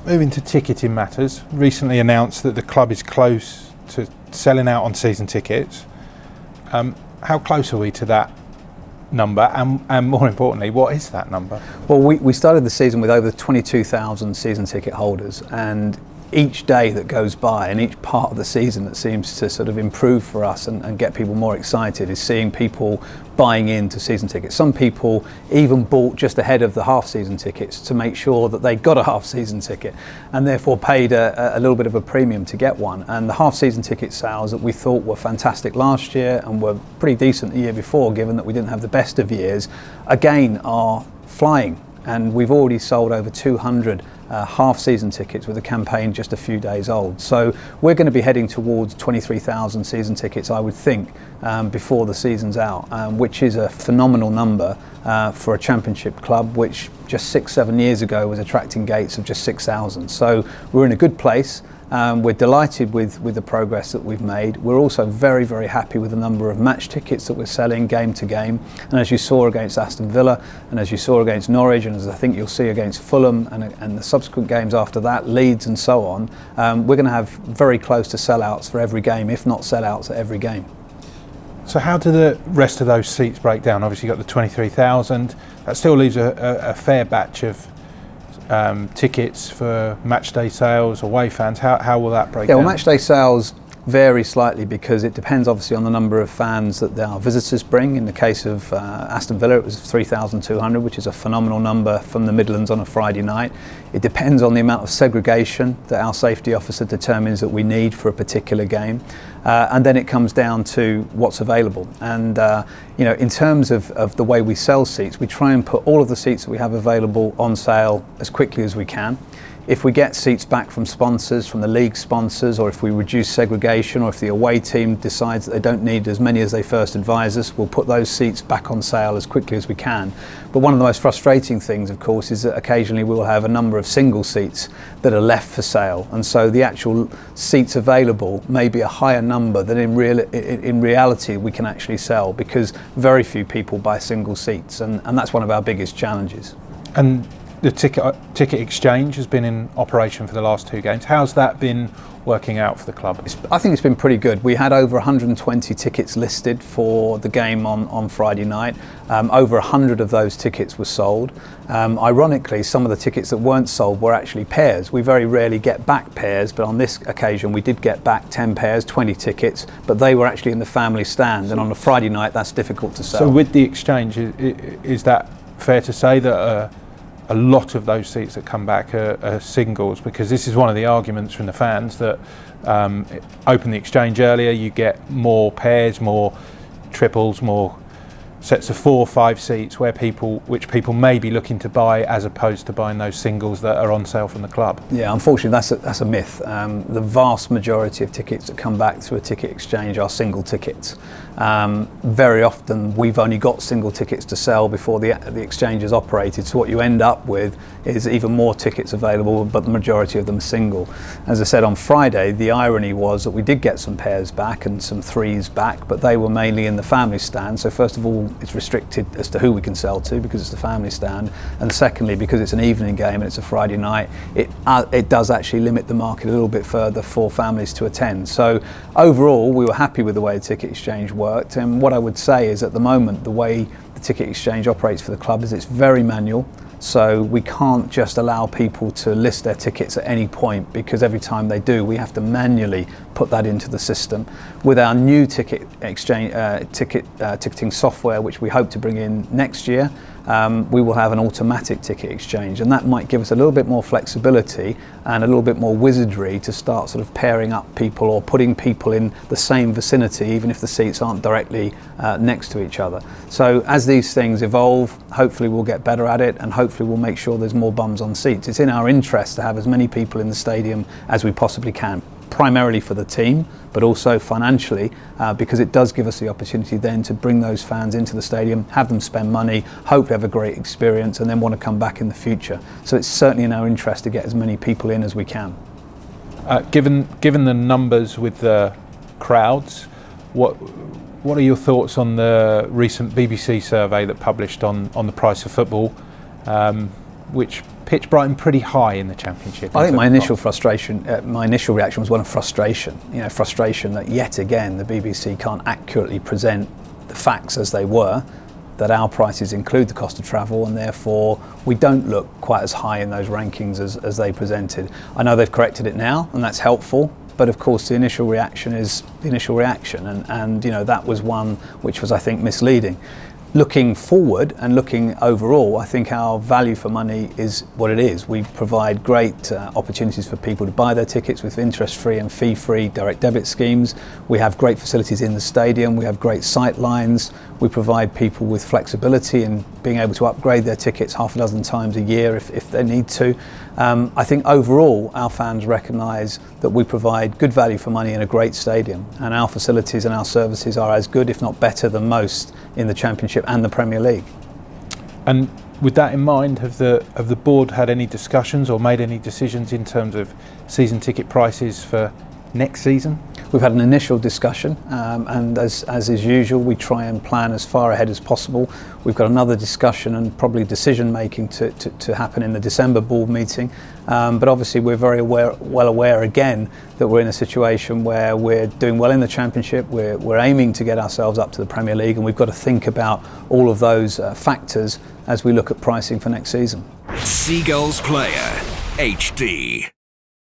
Moving to ticketing matters, recently announced that the club is close to selling out on season tickets. How close are we to that number, and more importantly, what is that number? Well, we started the season with over 22,000 season ticket holders, and each day that goes by and each part of the season that seems to sort of improve for us and get people more excited is seeing people buying into season tickets. Some people even bought just ahead of the half season tickets to make sure that they got a half season ticket, and therefore paid a little bit of a premium to get one. And the half season ticket sales that we thought were fantastic last year and were pretty decent the year before, given that we didn't have the best of years, again are flying. And we've already sold over 200 half-season tickets with a campaign just a few days old. So we're going to be heading towards 23,000 season tickets, I would think, before the season's out, which is a phenomenal number for a championship club, which just 6-7 years ago was attracting gates of just 6,000. So we're in a good place. We're delighted with the progress that we've made. We're also very, very happy with the number of match tickets that we're selling game to game. And as you saw against Aston Villa, and as you saw against Norwich, and as I think you'll see against Fulham and the subsequent games after that, Leeds and so on, we're going to have very close to sellouts for every game, if not sellouts at every game. So how do the rest of those seats break down? Obviously you've got the 23,000. That still leaves a fair batch of tickets for matchday sales, away fans. How will that break down? Yeah, well, matchday sales vary slightly because it depends obviously on the number of fans that our visitors bring. In the case of Aston Villa, it was 3,200, which is a phenomenal number from the Midlands on a Friday night. It depends on the amount of segregation that our safety officer determines that we need for a particular game. And then it comes down to what's available. And in terms of the way we sell seats, we try and put all of the seats that we have available on sale as quickly as we can. If we get seats back from sponsors, from the league sponsors, or if we reduce segregation, or if the away team decides that they don't need as many as they first advise us, we'll put those seats back on sale as quickly as we can. But one of the most frustrating things, of course, is that occasionally we will have a number of single seats that are left for sale, and so the actual seats available may be a higher number than in reality we can actually sell, because very few people buy single seats, and that's one of our biggest challenges. And the ticket exchange has been in operation for the last 2 games. How's that been working out for the club? I think it's been pretty good. We had over 120 tickets listed for the game on Friday night. Over 100 of those tickets were sold. Ironically, some of the tickets that weren't sold were actually pairs. We very rarely get back pairs, but on this occasion we did get back 10 pairs, 20 tickets, but they were actually in the family stand, and on a Friday night that's difficult to sell. So with the exchange, is that fair to say that a lot of those seats that come back are singles? Because this is one of the arguments from the fans, that open the exchange earlier, you get more pairs, more triples, more sets of 4 or 5 seats which people may be looking to buy, as opposed to buying those singles that are on sale from the club. Yeah, unfortunately that's a myth. The vast majority of tickets that come back through a ticket exchange are single tickets. Very often we've only got single tickets to sell before the exchange is operated, so what you end up with is even more tickets available, but the majority of them are single. As I said on Friday, the irony was that we did get some pairs back and some threes back, but they were mainly in the family stand. So first of all, it's restricted as to who we can sell to because it's the family stand, and secondly, because it's an evening game and it's a Friday night, it does actually limit the market a little bit further for families to attend. So overall, we were happy with the way the ticket exchange worked, and what I would say is at the moment the way the ticket exchange operates for the club is it's very manual. So we can't just allow people to list their tickets at any point, because every time they do, we have to manually put that into the system. With our new ticket exchange ticketing software, which we hope to bring in next year, we will have an automatic ticket exchange, and that might give us a little bit more flexibility and a little bit more wizardry to start sort of pairing up people or putting people in the same vicinity, even if the seats aren't directly next to each other. So as these things evolve, hopefully we'll get better at it, and hopefully we'll make sure there's more bums on seats. It's in our interest to have as many people in the stadium as we possibly can, primarily for the team, but also financially, because it does give us the opportunity then to bring those fans into the stadium, have them spend money, hope they have a great experience, and then want to come back in the future. So it's certainly in our interest to get as many people in as we can. Given the numbers with the crowds, what are your thoughts on the recent BBC survey that published on the price of football? which pitched Brighton pretty high in the Championship. I think my initial reaction was one of frustration. Frustration that yet again the BBC can't accurately present the facts as they were, that our prices include the cost of travel, and therefore we don't look quite as high in those rankings as they presented. I know they've corrected it now, and that's helpful. But of course, the initial reaction is the initial reaction, and that was one which was, I think, misleading. Looking forward and looking overall, I think our value for money is what it is. We provide great opportunities for people to buy their tickets with interest-free and fee-free direct debit schemes. We have great facilities in the stadium. We have great sight lines. We provide people with flexibility in being able to upgrade their tickets half a dozen times a year if they need to. I think overall our fans recognise that we provide good value for money in a great stadium, and our facilities and our services are as good, if not better, than most in the Championship and the Premier League. And with that in mind, have the board had any discussions or made any decisions in terms of season ticket prices for next season? We've had an initial discussion, and as is usual, we try and plan as far ahead as possible. We've got another discussion and probably decision making to happen in the December board meeting. But obviously we're very well aware again that we're in a situation where we're doing well in the Championship. We're aiming to get ourselves up to the Premier League, and we've got to think about all of those factors as we look at pricing for next season. Seagulls Player HD.